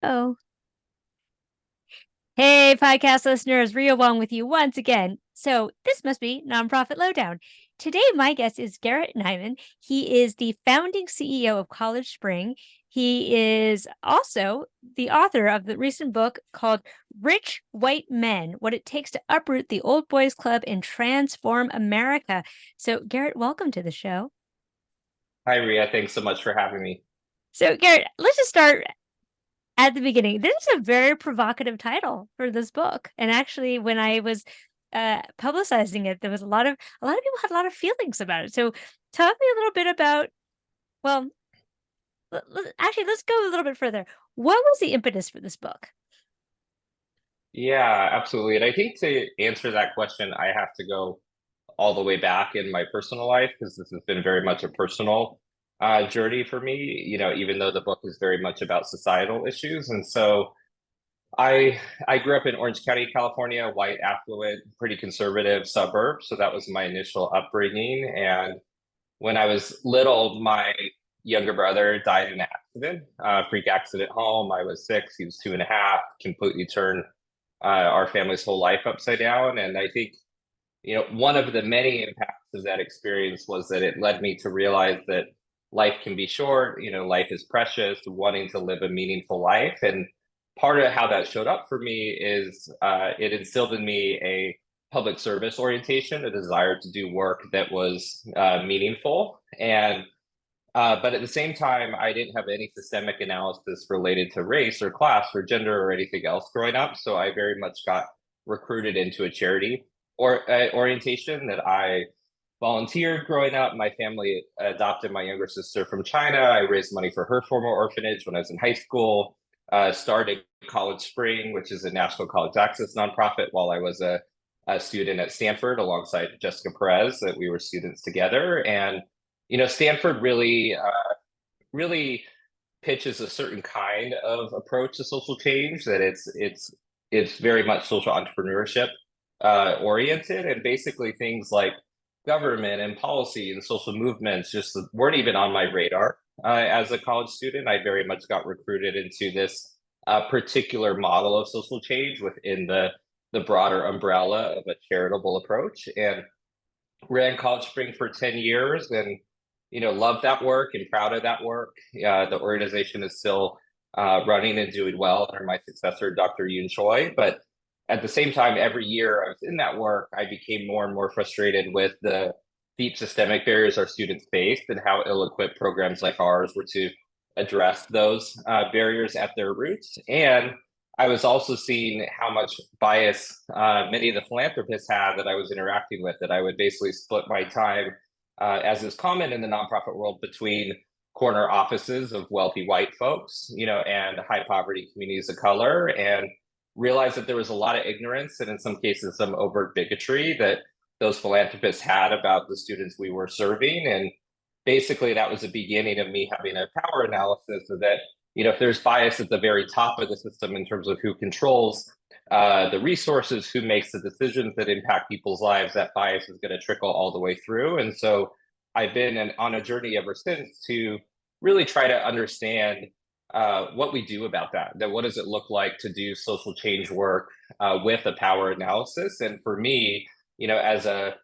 Oh, hey, podcast listeners, Ria Wong with you once again. So this must be Nonprofit Lowdown. Today, my guest is Garrett Neiman. He is the founding CEO of College Spring. He is also the author of the recent book called Rich White Men, What It Takes to Uproot the Old Boys Club and Transform America. So Garrett, welcome to the show. Hi, Ria. Thanks so much for having me. So Garrett, let's just start at the beginning. This is a very provocative title for this book. And actually, when I was publicizing it, there was a lot of people had a lot of feelings about it. So talk me a little bit about, well, actually, let's go a little bit further. What was the impetus for this book? Yeah, absolutely. And I think to answer that question, I have to go all the way back in my personal life because this has been very much a personal journey for me, even though the book is very much about societal issues. And so I grew up in Orange County, California, white, affluent, pretty conservative suburb. So that was my initial upbringing. And when I was little, my younger brother died in an accident, freak accident home. I was six, he was 2.5, completely turned our family's whole life upside down. And I think, one of the many impacts of that experience was that it led me to realize that life can be short, life is precious, wanting to live a meaningful life. And part of how that showed up for me is it instilled in me a public service orientation, a desire to do work that was meaningful. But at the same time, I didn't have any systemic analysis related to race or class or gender or anything else growing up. So I very much got recruited into a charity or orientation that I volunteered growing up. My family adopted my younger sister from China. I raised money for her former orphanage when I was in high school. Started College Spring, which is a national college access nonprofit, while I was a student at Stanford alongside Jessica Perez. That we were students together, and Stanford really pitches a certain kind of approach to social change that it's very much social entrepreneurship oriented, and basically things like government and policy and social movements just weren't even on my radar. As a college student, I very much got recruited into this particular model of social change within the broader umbrella of a charitable approach, and ran College Spring for 10 years and love that work and proud of that work. The organization is still running and doing well under my successor, Dr. Yoon Choi. But at the same time, every year I was in that work, I became more and more frustrated with the deep systemic barriers our students faced and how ill-equipped programs like ours were to address those barriers at their roots. And I was also seeing how much bias many of the philanthropists had that I was interacting with, that I would basically split my time, as is common in the nonprofit world, between corner offices of wealthy white folks, and high poverty communities of color, and realized that there was a lot of ignorance and in some cases some overt bigotry that those philanthropists had about the students we were serving. And basically that was the beginning of me having a power analysis of that, if there's bias at the very top of the system in terms of who controls the resources, who makes the decisions that impact people's lives, that bias is going to trickle all the way through. And so I've been on a journey ever since to really try to understand what we do about that. That what does it look like to do social change work with a power analysis? And for me, as a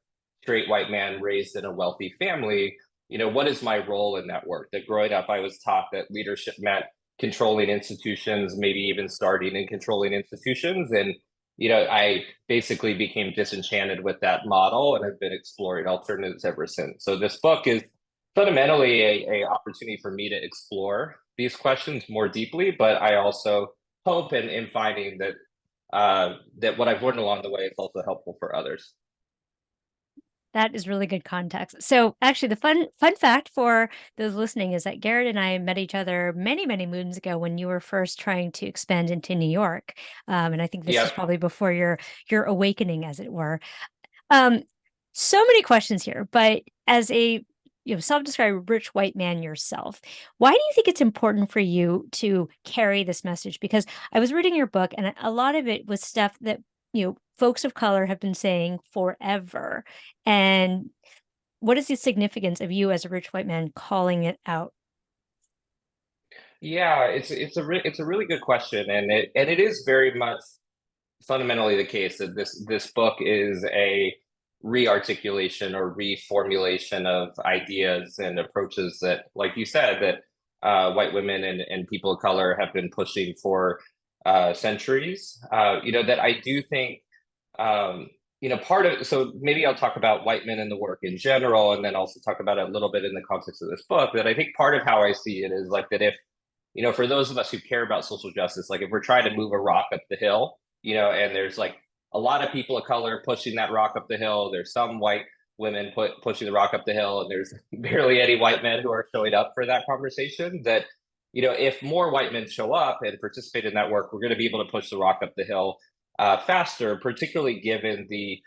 straight white man raised in a wealthy family, what is my role in that work? That growing up, I was taught that leadership meant controlling institutions, maybe even starting and controlling institutions. And, I basically became disenchanted with that model and have been exploring alternatives ever since. So this book is fundamentally a opportunity for me to explore these questions more deeply, but I also hope in finding that that what I've learned along the way is also helpful for others. That is really good context. So actually the fun fact for those listening is that Garrett and I met each other many, many moons ago when you were first trying to expand into New York. And I think this is Yep. probably before your awakening, as it were. Um, so many questions here, but as a self-described rich white man yourself, why do you think it's important for you to carry this message? Because I was reading your book, and a lot of it was stuff that folks of color have been saying forever. And what is the significance of you as a rich white man calling it out? Yeah, it's a really good question, and it is very much fundamentally the case that this book is a rearticulation or reformulation of ideas and approaches that, like you said, that white women and people of color have been pushing for centuries. That I do think, um, part of, so maybe I'll talk about white men in the work in general, and then also talk about it a little bit in the context of this book. That I think part of how I see it is like that if for those of us who care about social justice, like if we're trying to move a rock up the hill, and there's like a lot of people of color pushing that rock up the hill, there's some white women pushing the rock up the hill, and there's barely any white men who are showing up for that conversation. That, if more white men show up and participate in that work, we're going to be able to push the rock up the hill faster, particularly given the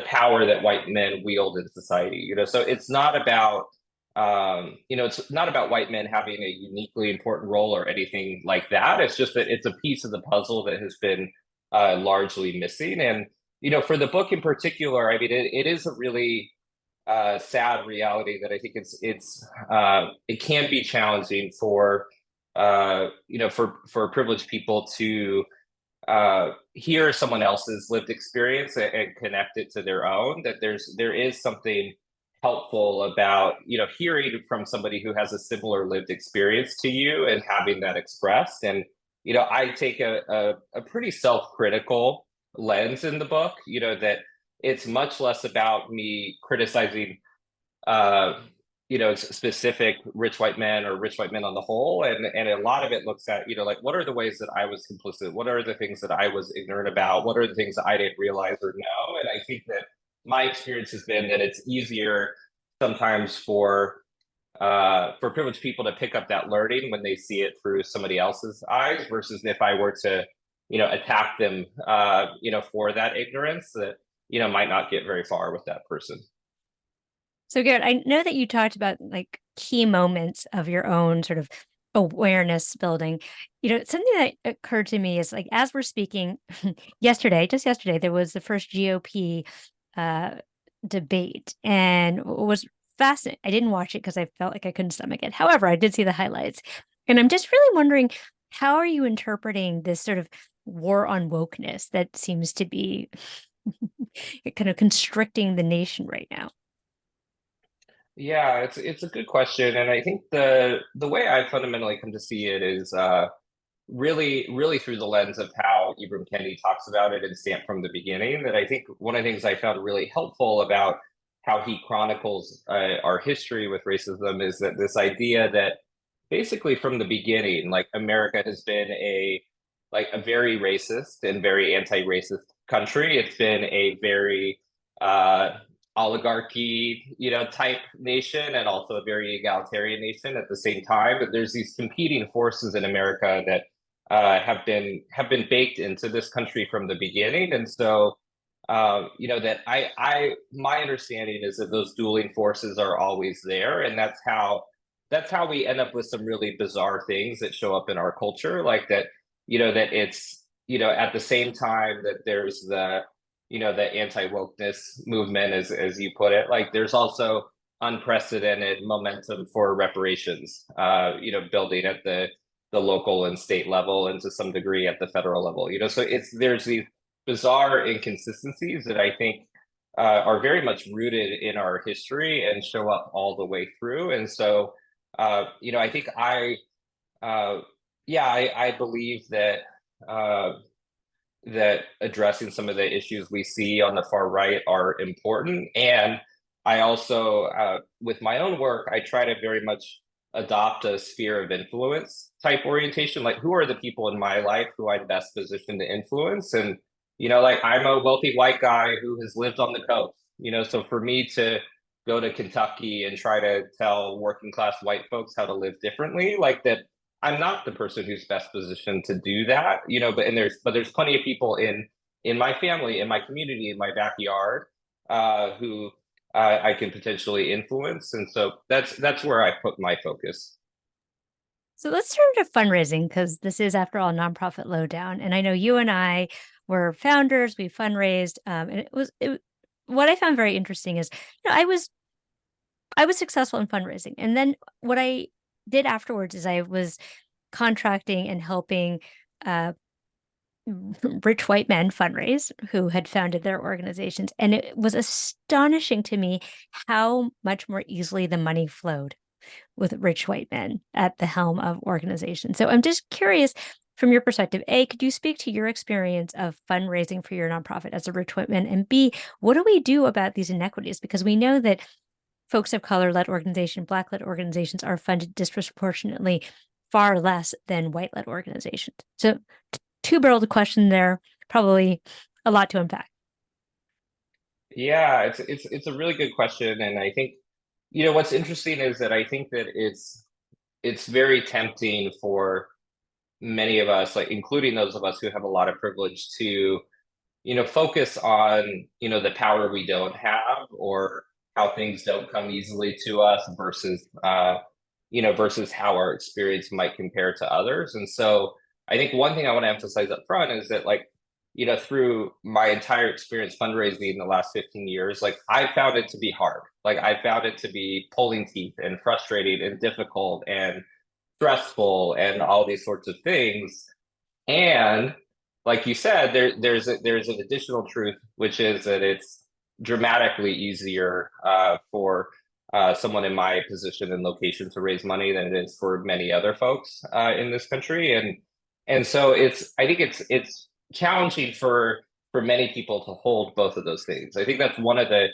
power that white men wield in society. So it's not about white men having a uniquely important role or anything like that. It's just that it's a piece of the puzzle that has been largely missing. And, for the book in particular, I mean, it is a really sad reality that I think it can be challenging for, for privileged people to hear someone else's lived experience and connect it to their own. That there is something helpful about hearing from somebody who has a similar lived experience to you and having that expressed. And I take a pretty self-critical lens in the book, that it's much less about me criticizing specific rich white men or rich white men on the whole. And a lot of it looks at, like, what are the ways that I was complicit? What are the things that I was ignorant about? What are the things that I didn't realize or know? And I think that my experience has been that it's easier sometimes for privileged people to pick up that learning when they see it through somebody else's eyes, versus if I were to, attack them, for that ignorance, that, might not get very far with that person. So, Garrett, I know that you talked about like key moments of your own sort of awareness building. Something that occurred to me is like, as we're speaking just yesterday, there was the first GOP uh, debate, and it was fascinating. I didn't watch it because I felt like I couldn't stomach it. However, I did see the highlights. And I'm just really wondering, how are you interpreting this sort of war on wokeness that seems to be kind of constricting the nation right now? Yeah, it's a good question, and I think the way I fundamentally come to see it is really through the lens of how Ibram Kendi talks about it in Stamped from the Beginning. That I think one of the things I found really helpful about how he chronicles our history with racism is that this idea that basically from the beginning, like America has been a very racist and very anti-racist country. It's been a very uh, oligarchy, type nation, and also a very egalitarian nation at the same time. But there's these competing forces in America that have been baked into this country from the beginning. And so, that I my understanding is that those dueling forces are always there, and that's how we end up with some really bizarre things that show up in our culture, like that. That it's at the same time that there's the anti-wokeness movement, as you put it, like there's also unprecedented momentum for reparations, building at the local and state level, and to some degree at the federal level. So there's these bizarre inconsistencies that I think are very much rooted in our history and show up all the way through. And so, I think uh, yeah, I believe uh, that addressing some of the issues we see on the far right are important. And I also, with my own work, I try to very much adopt a sphere of influence type orientation. Like, who are the people in my life who I'm best positioned to influence? And, like, I'm a wealthy white guy who has lived on the coast, so for me to go to Kentucky and try to tell working class white folks how to live differently, like that, I'm not the person who's best positioned to do that, but there's plenty of people in my family, in my community, in my backyard, who I can potentially influence. And so that's where I put my focus. So let's turn to fundraising, because this is, after all, Nonprofit Lowdown. And I know you and I were founders, we fundraised. And what I found very interesting is, I was successful in fundraising. And then what I did afterwards is I was contracting and helping rich white men fundraise who had founded their organizations. And it was astonishing to me how much more easily the money flowed with rich white men at the helm of organizations. So I'm just curious, from your perspective, A, could you speak to your experience of fundraising for your nonprofit as a rich white man? And B, what do we do about these inequities? Because we know that folks of color-led organizations, Black-led organizations are funded disproportionately far less than white-led organizations. So two-barreled question there, probably a lot to unpack. Yeah, it's a really good question, and I think what's interesting is that I think that it's very tempting for many of us, like including those of us who have a lot of privilege, to focus on the power we don't have or how things don't come easily to us versus versus how our experience might compare to others. And so I think one thing I want to emphasize up front is that, like, through my entire experience fundraising in the last 15 years, like, I found it to be hard. Like, I found it to be pulling teeth and frustrating and difficult and stressful and all these sorts of things. And like you said, there's an additional truth, which is that it's dramatically easier for someone in my position and location to raise money than it is for many other folks in this country. And so I think it's challenging for many people to hold both of those things. I think that's one of the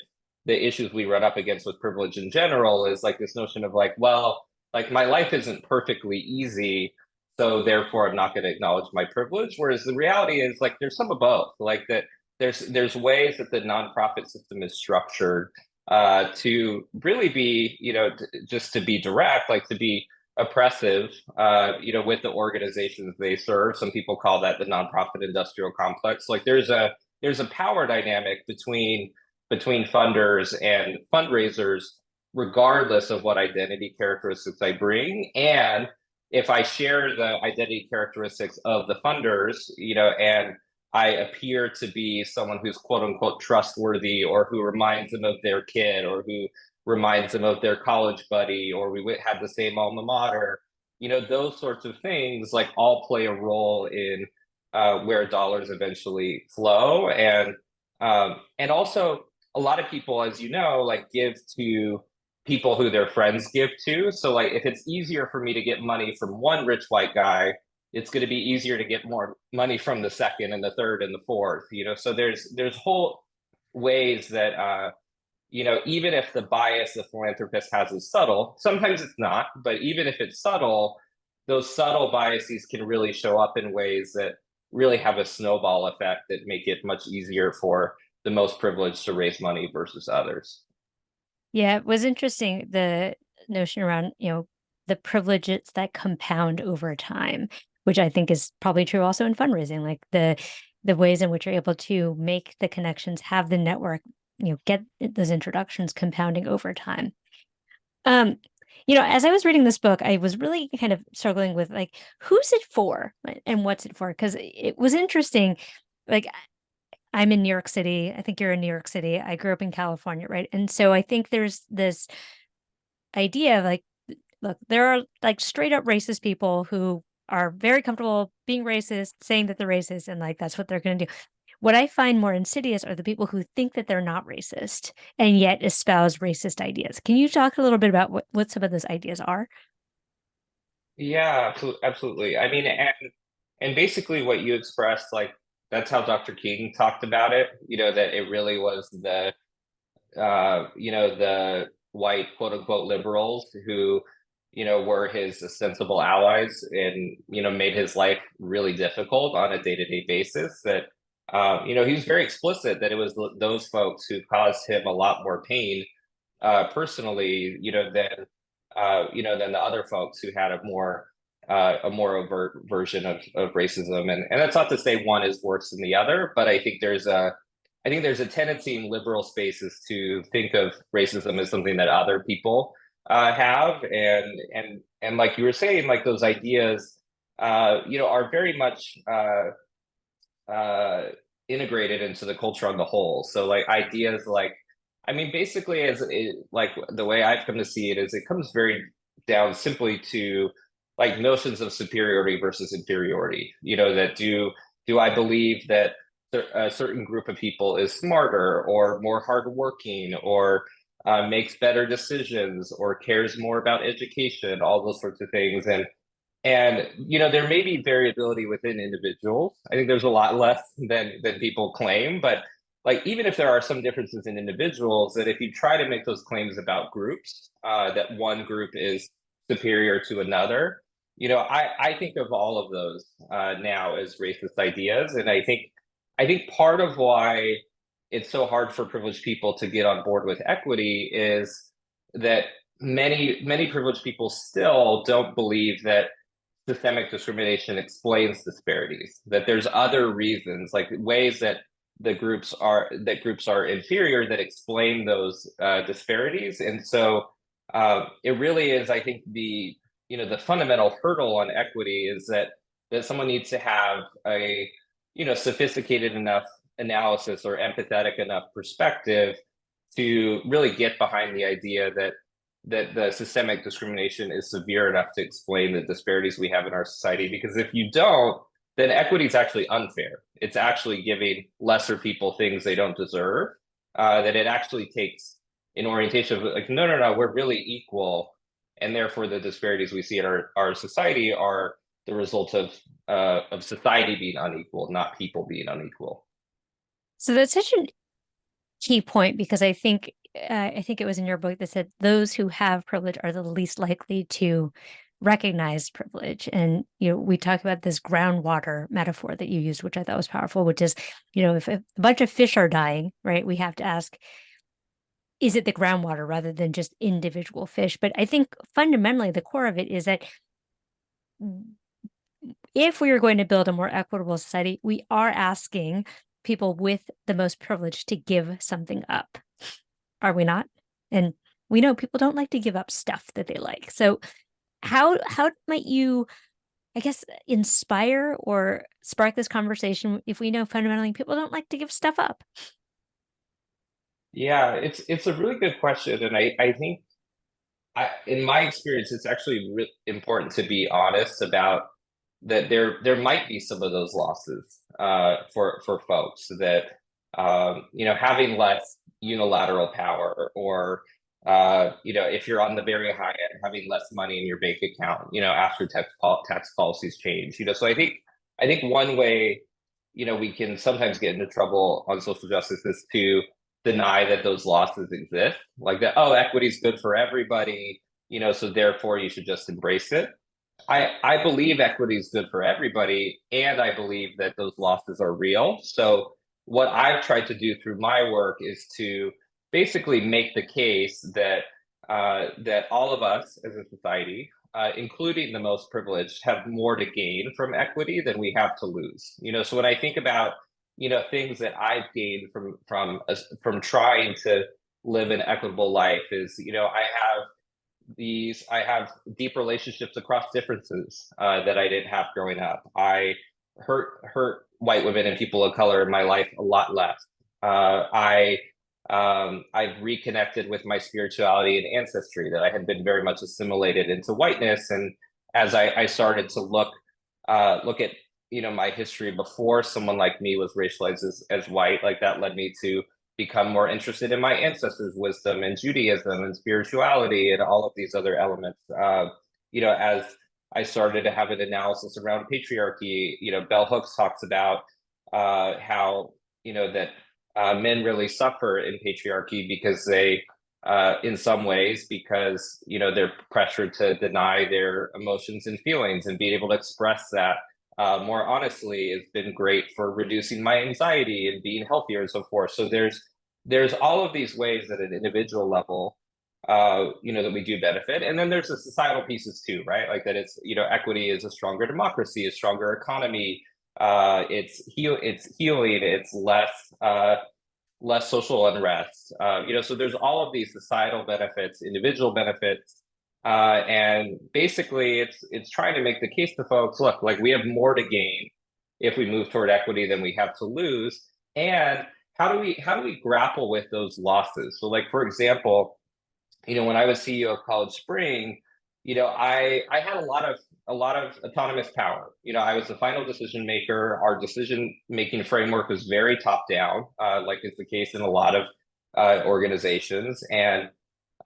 issues we run up against with privilege in general, is like this notion of like, well, like, my life isn't perfectly easy, so therefore I'm not going to acknowledge my privilege. Whereas the reality is, like, there's some of both. Like, that there's ways that the nonprofit system is structured to really be, just to be direct, like to be oppressive, with the organizations they serve. Some people call that the nonprofit industrial complex. Like, there's a power dynamic between funders and fundraisers, regardless of what identity characteristics I bring. And if I share the identity characteristics of the funders, and I appear to be someone who's quote unquote trustworthy, or who reminds them of their kid, or who reminds them of their college buddy, or we had the same alma mater, those sorts of things, like, all play a role in where dollars eventually flow. And also, a lot of people, as you know, like, give to people who their friends give to. So, like, if it's easier for me to get money from one rich white guy, it's going to be easier to get more money from the second and the third and the fourth. So there's whole ways that even if the bias the philanthropist has is subtle, sometimes it's not, but even if it's subtle, those subtle biases can really show up in ways that really have a snowball effect that make it much easier for the most privileged to raise money versus others. Yeah, it was interesting, the notion around, the privileges that compound over time, which I think is probably true also in fundraising, like the ways in which you're able to make the connections, have the network, get those introductions compounding over time. As I was reading this book, I was really kind of struggling with, like, who's it for and what's it for? Because it was interesting. Like, I'm in New York City. I think you're in New York City. I grew up in California, right? And so I think there's this idea of, like, look, there are, like, straight up racist people who are very comfortable being racist, saying that they're racist, and, like, that's what they're going to do. What I find more insidious are the people who think that they're not racist and yet espouse racist ideas. Can you talk a little bit about what some of those ideas are? Yeah, absolutely. I mean, and basically what you expressed, like, that's how Dr. King talked about it, that it really was the white quote unquote liberals who, were his ostensible allies, and, made his life really difficult on a day-to-day basis. That, he was very explicit that it was those folks who caused him a lot more pain personally, than the other folks who had a more overt version of racism. And that's not to say one is worse than the other, but I think there's a tendency in liberal spaces to think of racism as something that other people have, and like you were saying, like, those ideas, are very much integrated into the culture on the whole. So, like, ideas like, I mean, basically, like, the way I've come to see it is, it comes very down simply to, like notions of superiority versus inferiority. That do I believe that a certain group of people is smarter or more hardworking or makes better decisions or cares more about education, all those sorts of things. And there may be variability within individuals. I think there's a lot less than people claim, but like even if there are some differences in individuals, that if you try to make those claims about groups, that one group is superior to another, I think of all of those now as racist ideas, and I think part of why it's so hard for privileged people to get on board with equity is that many privileged people still don't believe that systemic discrimination explains disparities, that there's other reasons, like ways that groups are inferior that explain those disparities. And so it really is, I think, the fundamental hurdle on equity is that someone needs to have a sophisticated enough analysis or empathetic enough perspective to really get behind the idea that the systemic discrimination is severe enough to explain the disparities we have in our society. Because if you don't, then equity is actually unfair. It's actually giving lesser people things they don't deserve. That it actually takes an orientation of like, no, we're really equal, and therefore the disparities we see in our society are the result of society being unequal, not people being unequal. So that's such a key point, because I think it was in your book that said those who have privilege are the least likely to recognize privilege. And we talk about this groundwater metaphor that you used, which I thought was powerful, which is, if a bunch of fish are dying, right, we have to ask, is it the groundwater rather than just individual fish? But I think fundamentally the core of it is that if we are going to build a more equitable society, we are asking people with the most privilege to give something up. Are we not? And we know people don't like to give up stuff that they like. So how might you, I guess, inspire or spark this conversation if we know fundamentally people don't like to give stuff up? Yeah, it's a really good question, and I think in my experience, it's actually important to be honest about that. There might be some of those losses for folks that having less unilateral power, or if you're on the very high end, having less money in your bank account, after tax policies change. So I think one way we can sometimes get into trouble on social justice is to deny that those losses exist, like that, oh, equity is good for everybody, so therefore you should just embrace it. I believe equity is good for everybody, and I believe that those losses are real. So what I've tried to do through my work is to basically make the case that that all of us as a society, including the most privileged, have more to gain from equity than we have to lose. So when I think about things that I've gained from trying to live an equitable life is I have deep relationships across differences that I didn't have growing up. I hurt white women and people of color in my life a lot less. I've reconnected with my spirituality and ancestry that I had been very much assimilated into whiteness. And as I started to look at my history before someone like me was racialized as white, like that led me to become more interested in my ancestors' wisdom and Judaism and spirituality and all of these other elements. As I started to have an analysis around patriarchy, Bell Hooks talks about how that men really suffer in patriarchy because they, in some ways, because they're pressured to deny their emotions and feelings, and being able to express that more honestly has been great for reducing my anxiety and being healthier and so forth. So there's all of these ways at an individual level, that we do benefit. And then there's the societal pieces too, right? Like that it's, equity is a stronger democracy, a stronger economy. It's healing, it's less social unrest. So there's all of these societal benefits, individual benefits. And basically it's trying to make the case to folks, look, like we have more to gain if we move toward equity than we have to lose. And how do we grapple with those losses? So like, for example, when I was CEO of College Spring, I had a lot a lot of autonomous power. I was the final decision maker. Our decision making framework was very top down, like is the case in a lot of organizations. And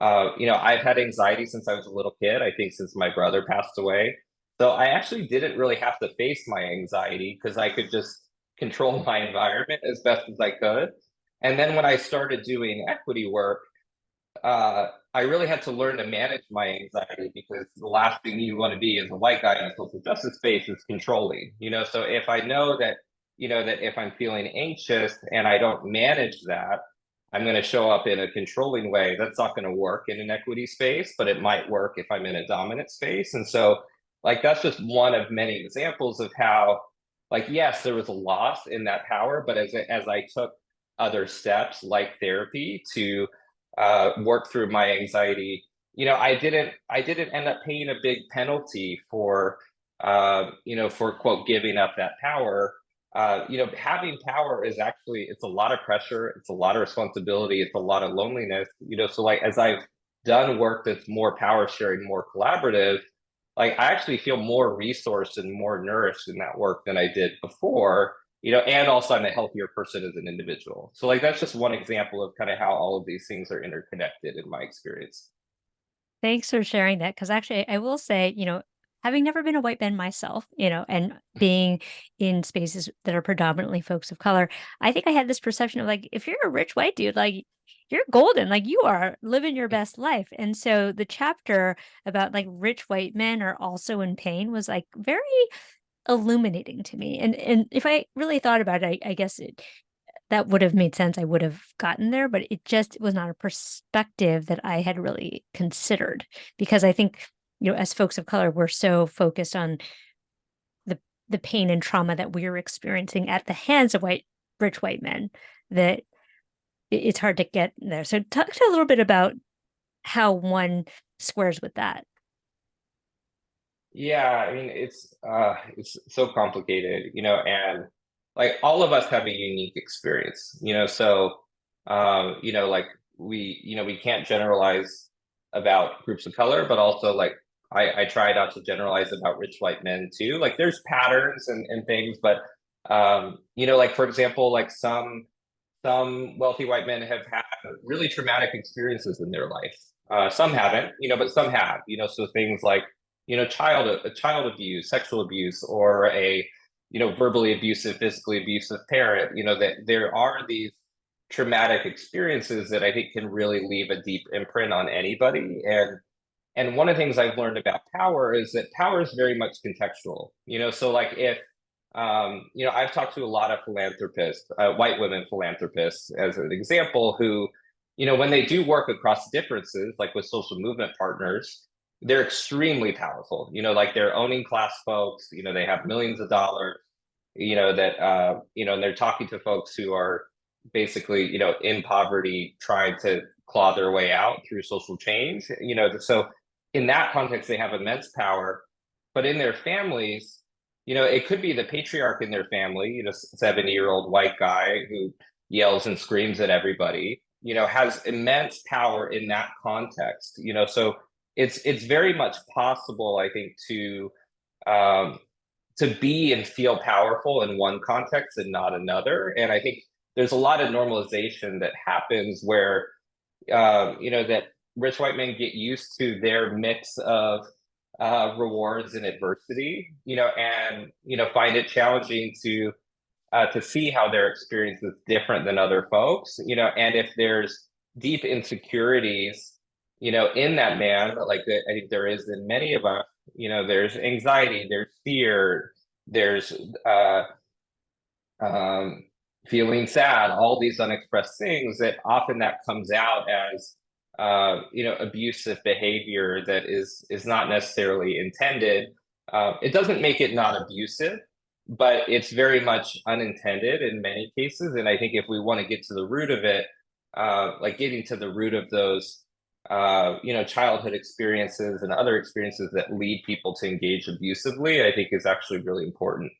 I've had anxiety since I was a little kid. I think since my brother passed away. So I actually didn't really have to face my anxiety because I could just control my environment as best as I could. And then when I started doing equity work, I really had to learn to manage my anxiety because the last thing you want to be as a white guy in a social justice space is controlling. So if I know that, that if I'm feeling anxious and I don't manage that, I'm going to show up in a controlling way. That's not going to work in an equity space, but it might work if I'm in a dominant space. And so, like, that's just one of many examples of how, like, yes, there was a loss in that power, but as I took other steps like therapy to work through my anxiety, I didn't end up paying a big penalty for for quote giving up that power. Having power is actually, it's a lot of pressure, it's a lot of responsibility, it's a lot of loneliness. So like as I've done work that's more power sharing, more collaborative, like I actually feel more resourced and more nourished in that work than I did before. And also I'm a healthier person as an individual. So like that's just one example of kind of how all of these things are interconnected in my experience. Thanks for sharing that. Because actually, I will say, having never been a white man myself, and being in spaces that are predominantly folks of color, I think I had this perception of like, if you're a rich white dude, like you're golden, like you are living your best life. And so the chapter about like rich white men are also in pain was like very illuminating to me. And if I really thought about it, I guess that would have made sense. I would have gotten there, but it just was not a perspective that I had really considered because I think, as folks of color, we're so focused on the the pain and trauma that we're experiencing at the hands of rich white men that it's hard to get there. So talk to a little bit about how one squares with that. Yeah, I mean it's so complicated, and like all of us have a unique experience, so like we can't generalize about groups of color, but also like I try not to generalize about rich white men too. Like there's patterns and things, but like for example, like some wealthy white men have had really traumatic experiences in their life. Some haven't, but some have, so things like, child abuse, sexual abuse, or a, verbally abusive, physically abusive parent, that there are these traumatic experiences that I think can really leave a deep imprint on anybody. And one of the things I've learned about power is that power is very much contextual, so like if I've talked to a lot of philanthropists, white women philanthropists, as an example, who, when they do work across differences, like with social movement partners, they're extremely powerful. Like they're owning class folks. They have millions of dollars. And they're talking to folks who are basically, in poverty, trying to claw their way out through social change. So in that context, they have immense power. But in their families, it could be the patriarch in their family, 70-year-old white guy who yells and screams at everybody, has immense power in that context, so it's very much possible, I think, um, to be and feel powerful in one context and not another. And I think there's a lot of normalization that happens where, that rich white men get used to their mix of rewards and adversity, and find it challenging to see how their experience is different than other folks, and if there's deep insecurities, in that man, like I think there is in many of us, there's anxiety, there's fear, there's um, feeling sad, all these unexpressed things that often that comes out as abusive behavior that is not necessarily intended. It doesn't make it not abusive, but it's very much unintended in many cases. And I think if we want to get to the root of it, like getting to the root of those, childhood experiences and other experiences that lead people to engage abusively, I think is actually really important.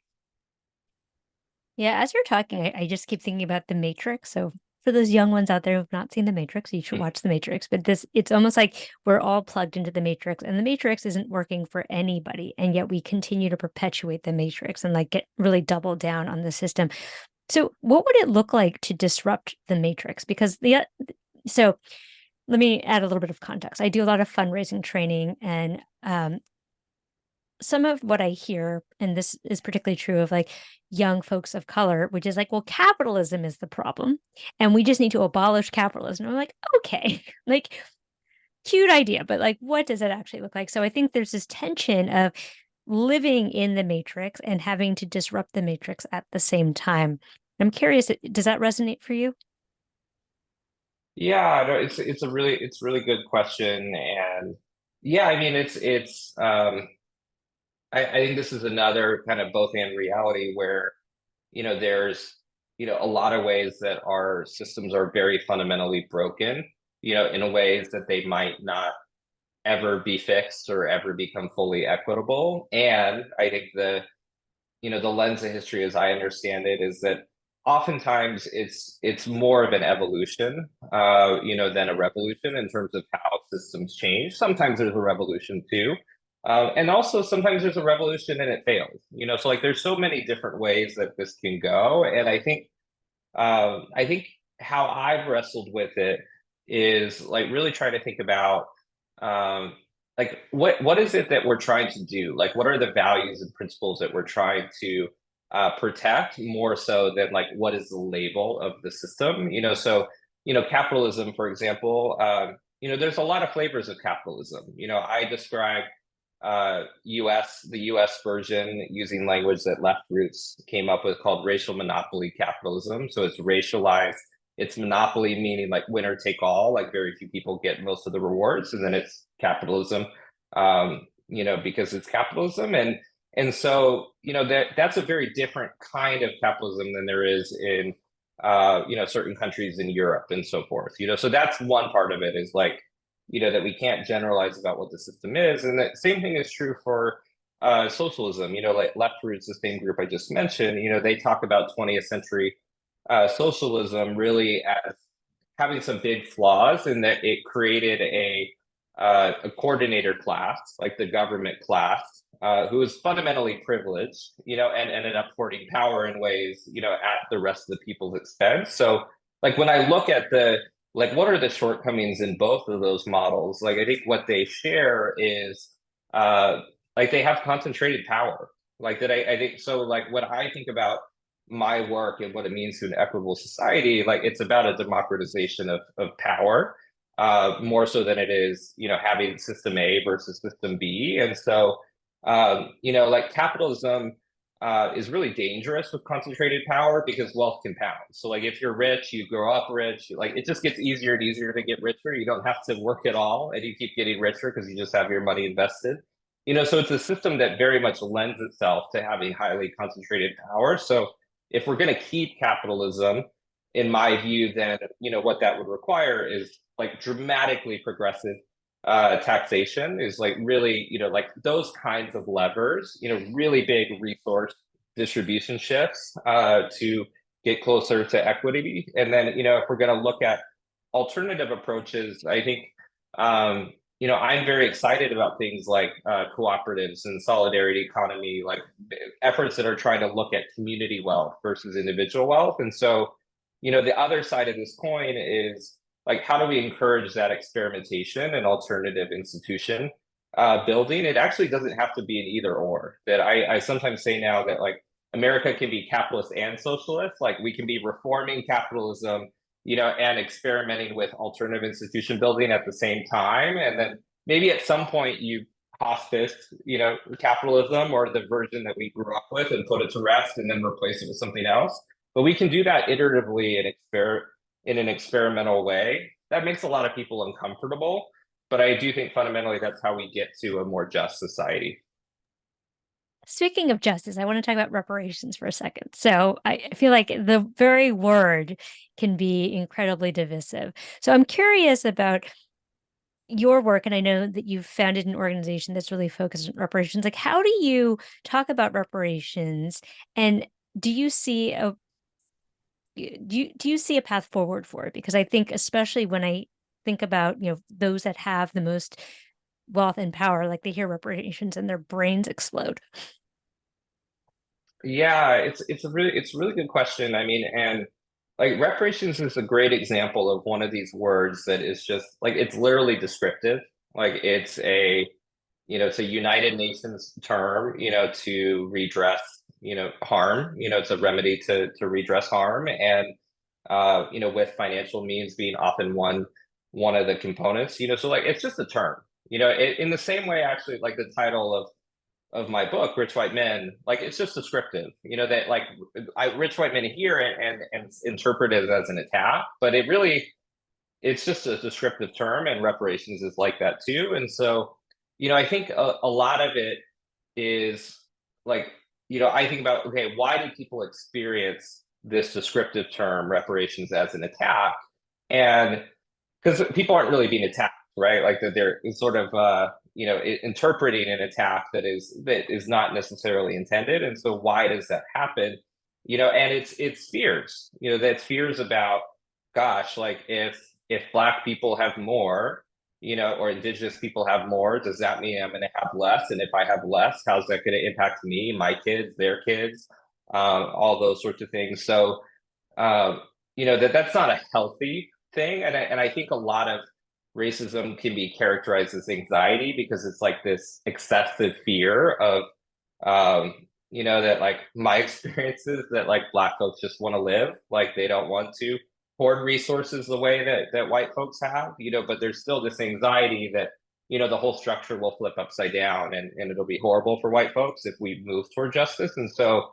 Yeah, as you're talking, I just keep thinking about the Matrix. So for those young ones out there who've not seen The Matrix, you should watch The Matrix. But it's almost like we're all plugged into The Matrix, and The Matrix isn't working for anybody. And yet we continue to perpetuate The Matrix and like get really double down on the system. So what would it look like to disrupt The Matrix? Because so let me add a little bit of context. I do a lot of fundraising training, and some of what I hear, and this is particularly true of like young folks of color, which is like, well, capitalism is the problem, and we just need to abolish capitalism. I'm like, okay, like cute idea, but like, what does it actually look like? So I think there's this tension of living in the matrix and having to disrupt the matrix at the same time. I'm curious, does that resonate for you? Yeah, no, it's really good question. And yeah, I mean I think this is another kind of both and reality where, there's, a lot of ways that our systems are very fundamentally broken, in a ways that they might not ever be fixed or ever become fully equitable. And I think the lens of history as I understand it is that oftentimes it's more of an evolution, than a revolution in terms of how systems change. Sometimes there's a revolution too. And also sometimes there's a revolution and it fails, so like there's so many different ways that this can go. And I think how I've wrestled with it is like really trying to think about um, like what is it that we're trying to do? Like what are the values and principles that we're trying to protect more so than like what is the label of the system? So capitalism, for example, there's a lot of flavors of capitalism. I describe the US version using language that left roots came up with called racial monopoly capitalism. So it's racialized, it's monopoly meaning like winner take all, like very few people get most of the rewards, and then it's capitalism, because it's capitalism. And so, that's a very different kind of capitalism than there is in certain countries in Europe and so forth. So that's one part of it is like, that we can't generalize about what the system is. And the same thing is true for socialism. Like Left Roots, the same group I just mentioned, they talk about 20th century socialism really as having some big flaws in that it created a coordinator class, like the government class, who was fundamentally privileged, and ended up hoarding power in ways, at the rest of the people's expense. So, like when I look at what are the shortcomings in both of those models? Like, I think what they share is, like they have concentrated power. Like that, I think so. Like when I think about my work and what it means to an equitable society, like it's about a democratization of power, more so than it is, having system A versus system B. And so, like capitalism is really dangerous with concentrated power because wealth compounds. So like if you're rich, you grow up rich, like it just gets easier and easier to get richer. You don't have to work at all and you keep getting richer because you just have your money invested. So it's a system that very much lends itself to having highly concentrated power. So if we're going to keep capitalism, in my view, then what that would require is like dramatically progressive taxation is like really, like those kinds of levers, really big resource distribution shifts to get closer to equity. And then, if we're going to look at alternative approaches, I think, I'm very excited about things like cooperatives and solidarity economy, like efforts that are trying to look at community wealth versus individual wealth. And so, the other side of this coin is like, how do we encourage that experimentation and alternative institution building? It actually doesn't have to be an either or. That I sometimes say now that like America can be capitalist and socialist. Like we can be reforming capitalism, and experimenting with alternative institution building at the same time. And then maybe at some point you hospice, capitalism or the version that we grew up with and put it to rest and then replace it with something else. But we can do that iteratively and in an experimental way. That makes a lot of people uncomfortable, but I do think fundamentally that's how we get to a more just society. Speaking of justice, I want to talk about reparations for a second. So I feel like the very word can be incredibly divisive. So I'm curious about your work, and I know that you've founded an organization that's really focused on reparations. Like, how do you talk about reparations, and do you see Do you see a path forward for it? Because I think, especially when I think about, those that have the most wealth and power, like they hear reparations and their brains explode. Yeah, it's a really good question. I mean, and like reparations is a great example of one of these words that is just like it's literally descriptive. Like it's a United Nations term, to redress, harm. It's a remedy to redress harm, and with financial means being often one of the components. So like it's just a term. In the same way, actually, like the title of my book, Rich White Men, like it's just descriptive, that like rich white men hear it and interpret it as an attack, but it's just a descriptive term, and reparations is like that too. And so, I think a lot of it is like, I think about, okay, why do people experience this descriptive term reparations as an attack? And because people aren't really being attacked, right? Like that they're sort of interpreting an attack that is not necessarily intended. And so why does that happen? And it's fears, that's fears about, gosh, like if black people have more, or indigenous people have more, does that mean I'm going to have less? And if I have less, how's that going to impact me, my kids, their kids, all those sorts of things. So that's not a healthy thing. And I think a lot of racism can be characterized as anxiety because it's like this excessive fear of, that like my experience is that like black folks just want to live, like they don't want to hoard resources the way that white folks have, but there's still this anxiety that, the whole structure will flip upside down and it'll be horrible for white folks if we move toward justice. And so,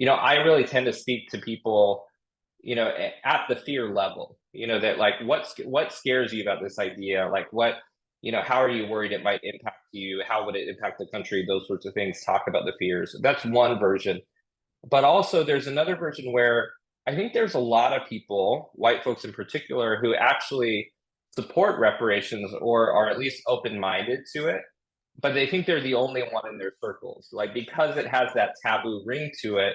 I really tend to speak to people, at the fear level, that like what scares you about this idea? Like how are you worried it might impact you? How would it impact the country? Those sorts of things, talk about the fears. That's one version. But also there's another version where I think there's a lot of people, white folks in particular, who actually support reparations or are at least open-minded to it, but they think they're the only one in their circles. Like because it has that taboo ring to it,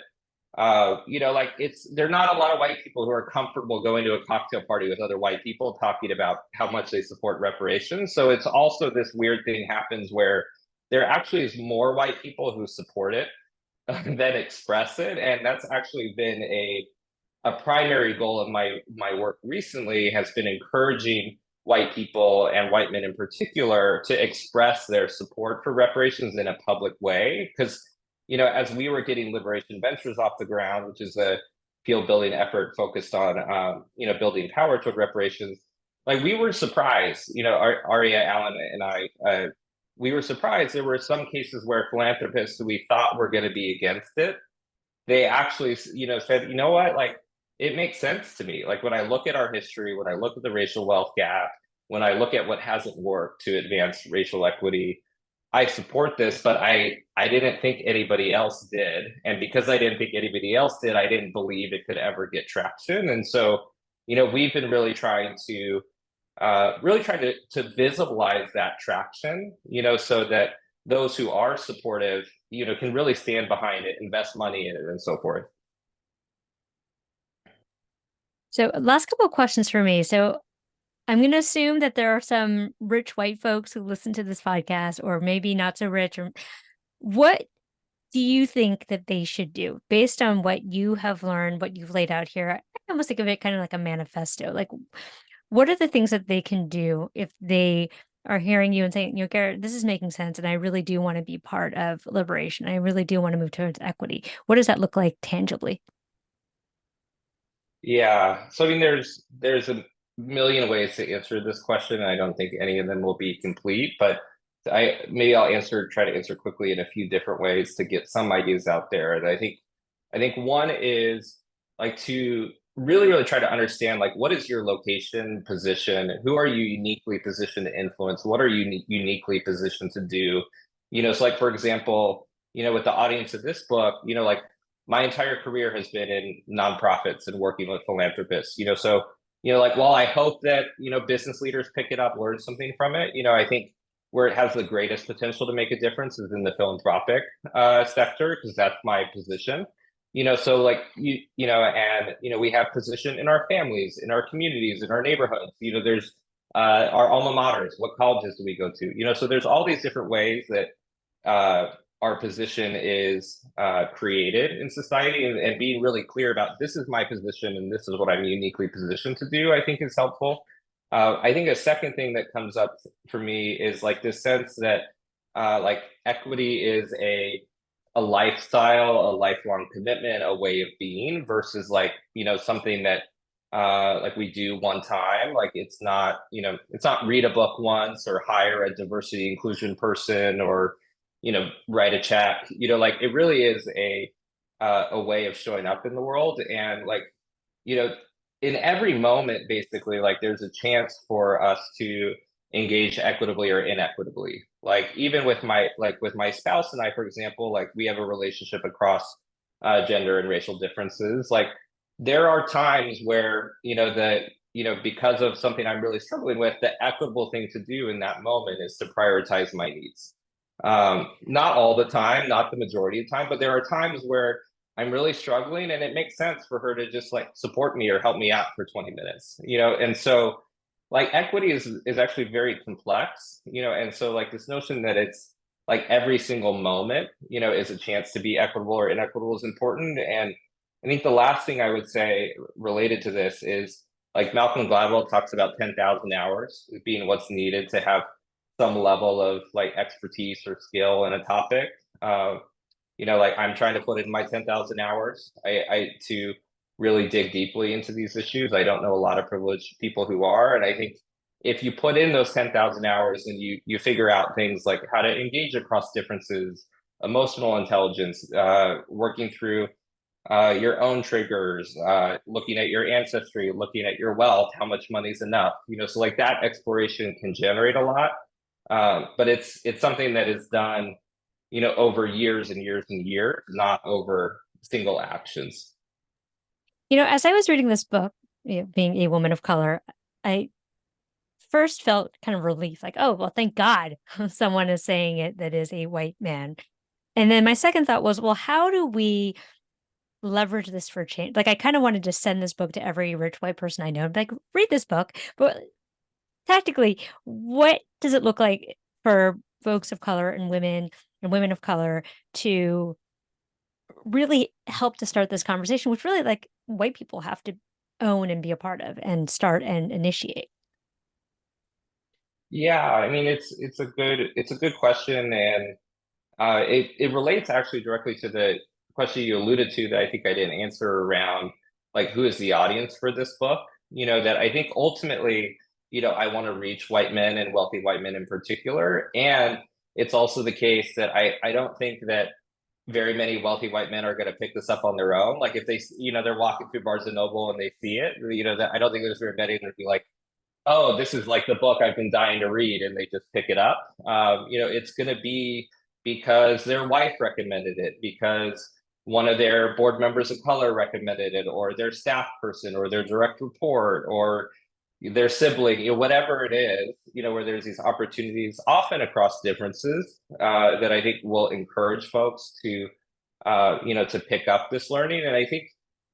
like there are not a lot of white people who are comfortable going to a cocktail party with other white people talking about how much they support reparations. So it's also this weird thing happens where there actually is more white people who support it than express it. And that's actually been a primary goal of my work recently, has been encouraging white people and white men in particular to express their support for reparations in a public way. Because as we were getting Liberation Ventures off the ground, which is a field building effort focused on building power toward reparations, like we were surprised, Aria, Allen, and I, we were surprised. There were some cases where philanthropists who we thought were going to be against it, they actually, said, what, like it makes sense to me. Like when I look at our history, when I look at the racial wealth gap, when I look at what hasn't worked to advance racial equity, I support this, but I didn't think anybody else did. And because I didn't think anybody else did, I didn't believe it could ever get traction. And so, we've been really trying to visibilize that traction, so that those who are supportive, can really stand behind it, invest money in it, and so forth. So, last couple of questions for me. So, I'm going to assume that there are some rich white folks who listen to this podcast, or maybe not so rich. Or what do you think that they should do based on what you have learned, what you've laid out here? I almost think of it kind of like a manifesto. Like, what are the things that they can do if they are hearing you and saying, Garrett, this is making sense, and I really do want to be part of liberation. I really do want to move towards equity. What does that look like tangibly? Yeah. So I mean, there's a million ways to answer this question. I don't think any of them will be complete, but I'll try to answer quickly in a few different ways to get some ideas out there. And I think one is like to really, really try to understand like what is your location, position, who are you uniquely positioned to influence, what are you uniquely positioned to do? So like for example, with the audience of this book, like my entire career has been in nonprofits and working with philanthropists, so like while I hope that business leaders pick it up, learn something from it, I think where it has the greatest potential to make a difference is in the philanthropic sector, because that's my position. So like we have position in our families, in our communities, in our neighborhoods. There's our alma maters. What colleges do we go to? So there's all these different ways that our position is created in society, and being really clear about this is my position and this is what I'm uniquely positioned to do, I think is helpful. I think a second thing that comes up for me is like this sense that like equity is a lifestyle, a lifelong commitment, a way of being versus like, something that like we do one time. Like it's not read a book once or hire a diversity inclusion person or, write a check. Like it really is a way of showing up in the world. And like, you know, in every moment, basically, like there's a chance for us to engage equitably or inequitably. Like even with my spouse and I, for example, like we have a relationship across gender and racial differences. Like there are times where, because of something I'm really struggling with, the equitable thing to do in that moment is to prioritize my needs. Not all the time, not the majority of the time, but there are times where I'm really struggling and it makes sense for her to just like support me or help me out for 20 minutes, and so like equity is actually very complex, and so like this notion that it's like every single moment, is a chance to be equitable or inequitable is important. And I think the last thing I would say related to this is like Malcolm Gladwell talks about 10,000 hours being what's needed to have some level of like expertise or skill in a topic. Like I'm trying to put in my 10,000 hours I to really dig deeply into these issues. I don't know a lot of privileged people who are, and I think if you put in those 10,000 hours and you figure out things like how to engage across differences, emotional intelligence, working through your own triggers, looking at your ancestry, looking at your wealth, how much money's enough, so like that exploration can generate a lot. But it's something that is done, over years and years and years, not over single actions. As I was reading this book, being a woman of color, I first felt kind of relief, like, oh, well, thank God someone is saying it that is a white man. And then my second thought was, well, how do we leverage this for change? Like, I kind of wanted to send this book to every rich white person I know and be like, read this book. But tactically, what does it look like for folks of color and women of color to really help to start this conversation, which really like white people have to own and be a part of and start and initiate? Yeah, I mean it's a good question, and it relates actually directly to the question you alluded to that I think I didn't answer around like who is the audience for this book. That I think ultimately, I want to reach white men and wealthy white men in particular. And it's also the case that I don't think that very many wealthy white men are going to pick this up on their own. Like if they, they're walking through Barnes and Noble and they see it, that I don't think there's very many that be like, oh, this is like the book I've been dying to read, and they just pick it up. It's going to be because their wife recommended it, because one of their board members of color recommended it, or their staff person, or their direct report, or their sibling, whatever it is, where there's these opportunities, often across differences, that I think will encourage folks to, to pick up this learning. And I think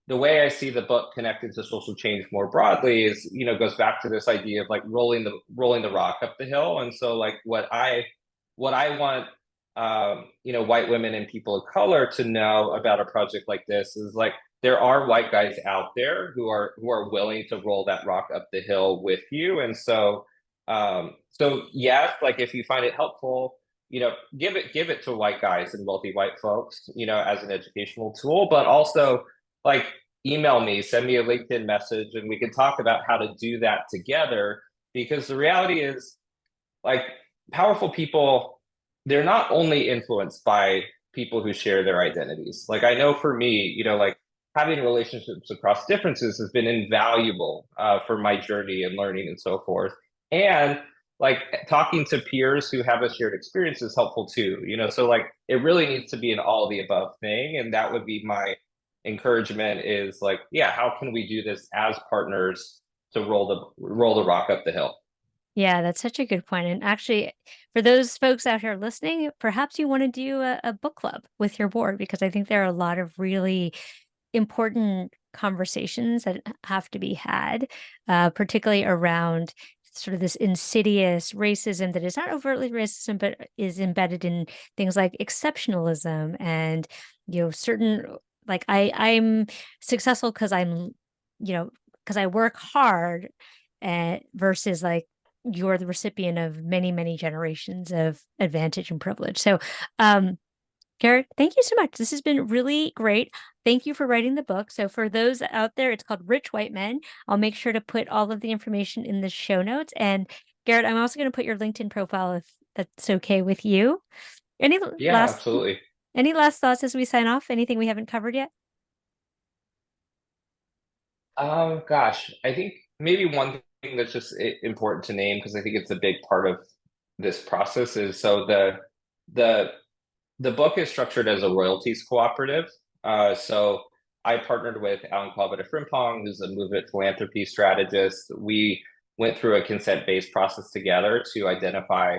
the way I see the book connected to social change more broadly is, goes back to this idea of like rolling the rock up the hill. And so like what I want, white women and people of color to know about a project like this is like there are white guys out there who are willing to roll that rock up the hill with you. And so yes, like if you find it helpful, give it to white guys and wealthy white folks, as an educational tool, but also like email me, send me a LinkedIn message, and we can talk about how to do that together. Because the reality is, like, powerful people, they're not only influenced by people who share their identities. Like, I know for me, like having relationships across differences has been invaluable for my journey and learning and so forth. And like talking to peers who have a shared experience is helpful too, so like it really needs to be an all of the above thing. And that would be my encouragement is like, yeah, how can we do this as partners to roll the rock up the hill? Yeah, that's such a good point. And actually, for those folks out here listening, perhaps you want to do a book club with your board, because I think there are a lot of really important conversations that have to be had, particularly around sort of this insidious racism that is not overtly racism, but is embedded in things like exceptionalism and, certain, like I'm successful because because I work hard, versus like you're the recipient of many, many generations of advantage and privilege. So, Garrett, thank you so much. This has been really great. Thank you for writing the book. So for those out there, it's called Rich White Men. I'll make sure to put all of the information in the show notes. And Garrett, I'm also going to put your LinkedIn profile if that's okay with you. Any Yeah, last absolutely. any last thoughts as we sign off? Anything we haven't covered yet? Gosh, I think maybe one thing that's just important to name, because I think it's a big part of this process, is so the the book is structured as a royalties cooperative. So I partnered with Alan Klobata Frimpong, who's a movement philanthropy strategist. We went through a consent-based process together to identify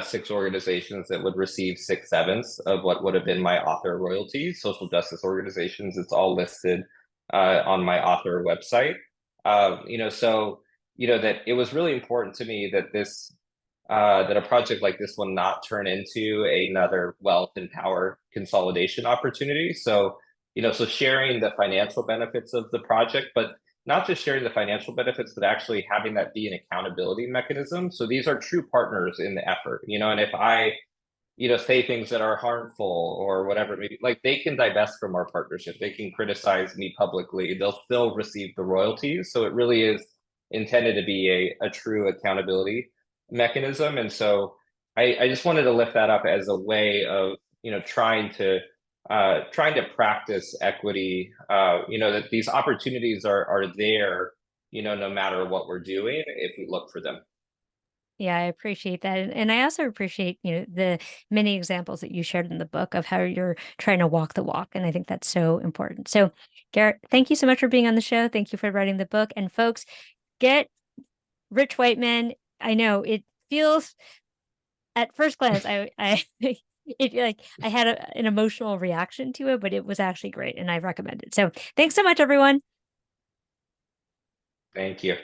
six organizations that would receive 6/7 of what would have been my author royalties, social justice organizations. It's all listed on my author website. So that it was really important to me that that a project like this will not turn into another wealth and power consolidation opportunity. So sharing the financial benefits of the project, but not just sharing the financial benefits, but actually having that be an accountability mechanism. So these are true partners in the effort, and if I, say things that are harmful or whatever, maybe like they can divest from our partnership. They can criticize me publicly. They'll still receive the royalties. So it really is intended to be a true accountability mechanism. And so I just wanted to lift that up as a way of, trying to practice equity, that these opportunities are there, no matter what we're doing, if we look for them. Yeah, I appreciate that. And I also appreciate, the many examples that you shared in the book of how you're trying to walk the walk. And I think that's so important. So, Garrett, thank you so much for being on the show. Thank you for writing the book. And folks, get Rich White Men. I know it feels at first glance, it like I had an emotional reaction to it, but it was actually great and I recommend it. So thanks so much, everyone. Thank you.